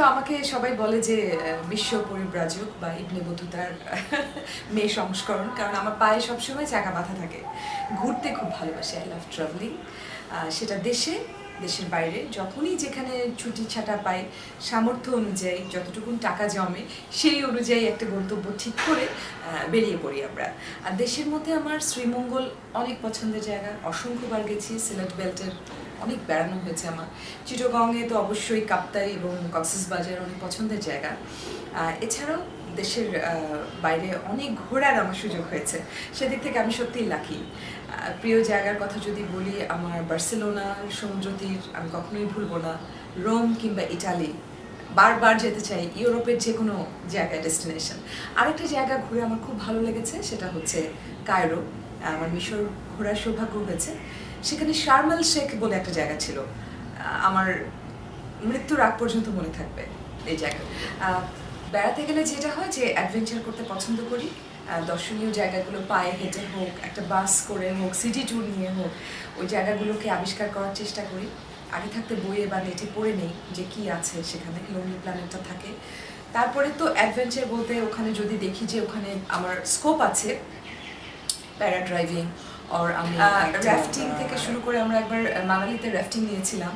তো আমাকে সবাই বলে যে বিশ্ব পরিব্রাজক বা ইবনে বতুতার মেয়ে সংস্করণ, কারণ আমার পায়ে সবসময় চাকা বাঁধা থাকে। ঘুরতে খুব ভালোবাসি, আই লাভ ট্রাভেলিং। সেটা দেশের বাইরে, যখনই যেখানে ছুটি ছাটা পাই, সামর্থ্য অনুযায়ী যতটুকুন টাকা জমে সেই অনুযায়ী একটা গন্তব্য ঠিক করে বেরিয়ে পড়ি আমরা। আর দেশের মধ্যে আমার শ্রীমঙ্গল অনেক পছন্দের জায়গা, অসংখ্যবার গেছি। সিলেট বেল্টের অনেক বেড়ানো হয়েছে আমার। চিটাগংয়ে তো অবশ্যই কাপ্তাই এবং কক্সবাজার অনেক পছন্দের জায়গা। এছাড়াও দেশের বাইরে অনেক ঘোরার আমার সুযোগ হয়েছে, সেদিক থেকে আমি সত্যিই লাকি। প্রিয় জায়গার কথা যদি বলি, আমার বার্সেলোনার সমুদ্র তীর আমি কখনোই ভুলবো না। রোম কিংবা ইটালি বারবার যেতে চাই, ইউরোপের যে কোনো জায়গায় ডেস্টিনেশন। আরেকটা জায়গা ঘুরে আমার খুব ভালো লেগেছে, সেটা হচ্ছে কায়রো। আমার মিশর ঘোরার সৌভাগ্য হয়েছে। সেখানে শার্ম এল শেখ বলে একটা জায়গা ছিল, আমার মৃত্যুর আগ পর্যন্ত মনে থাকবে এই জায়গা। বেড়াতে গেলে যেটা হয় যে অ্যাডভেঞ্চার করতে পছন্দ করি। দর্শনীয় জায়গাগুলো পায়ে হেঁটে হোক, একটা বাস করে হোক, সিটি ট্যুর নিয়ে হোক, ওই জায়গাগুলোকে আবিষ্কার করার চেষ্টা করি। আগে থাকতে বইয়ে বা নেটে পড়ে নেই যে কী আছে সেখানে, লোনলি প্ল্যানেটটা থাকে। তারপরে তো অ্যাডভেঞ্চার বলতে ওখানে যদি দেখি যে ওখানে আমার স্কোপ আছে, প্যারাড্রাইভিং আর আমি র্যাফটিং থেকে শুরু করে আমরা একবার মানালিতে র্যাফটিং নিয়েছিলাম।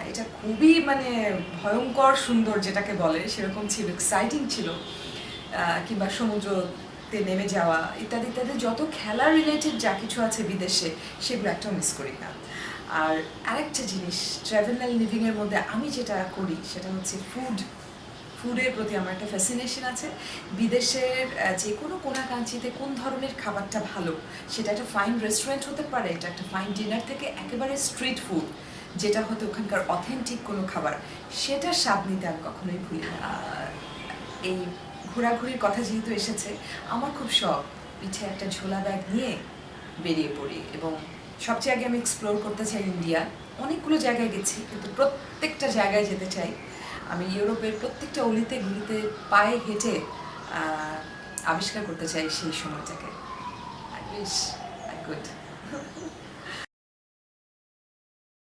এটা খুবই মানে ভয়ঙ্কর সুন্দর যেটাকে বলে সেরকম ছিল, এক্সাইটিং ছিল। কিংবা সমুদ্রতে নেমে যাওয়া ইত্যাদি ইত্যাদি, যত খেলা রিলেটেড যা কিছু আছে বিদেশে, সেগুলো একটাও মিস করি না। আর আরেকটা জিনিস, ট্রাভেল অ্যান্ড লিভিংয়ের মধ্যে আমি যেটা করি সেটা হচ্ছে ফুডের প্রতি আমার একটা ফ্যাসিনেশন আছে। বিদেশের যে কোনো কোনাকাঞ্চিতে কোন ধরনের খাবারটা ভালো, সেটা একটা ফাইন রেস্টুরেন্ট হতে পারে, এটা একটা ফাইন ডিনার থেকে একেবারে স্ট্রিট ফুড যেটা হয়তো ওখানকার অথেন্টিক কোনো খাবার, সেটার স্বাদ নিতে আমি কখনোই ভুলি না। এই ঘোরাঘুরির কথা যেহেতু এসেছে, আমার খুব শখ পিঠে একটা ঝোলা ব্যাগ নিয়ে বেরিয়ে পড়ি, এবং সবচেয়ে আগে আমি এক্সপ্লোর করতে চাই ইন্ডিয়া। অনেকগুলো জায়গায় গেছি, কিন্তু প্রত্যেকটা জায়গায় যেতে চাই। আমি ইউরোপের প্রত্যেকটা অলিতে গলিতে পায়ে হেঁটে আবিষ্কার করতে চাই সেই সময়টাকে। I wish I could.